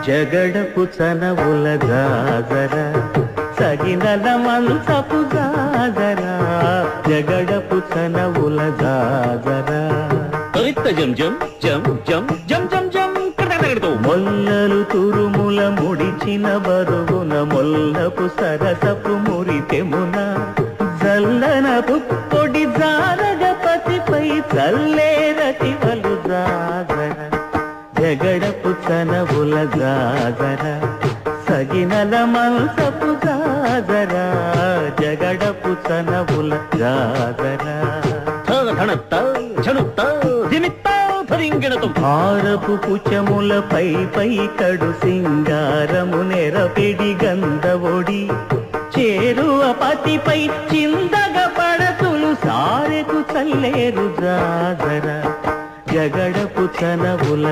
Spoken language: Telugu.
జగడపు చనవుల జాజర సగినల మంచపు జాజర జగడపు చనవుల జాజర జం జం జం జం జం జం జం మొల్లలు తురుముల ముడిచిన బరువున మొల్లపు సరసపు మురితెమున జల్లన పుప్పొడి జారగపతిపై చల్లేరటివలు జాజర జగడపు చనవుల జాజర సగినల మంచపు జాజర జగడపు చనవుల జాజర హారపు కుచముల పై కడు సింగారము నెరపిడి గంధవొడి చేరువ పతిపై చిందగ పడతులు సారెకు చల్లేరు జాజర జగడపు చనవుల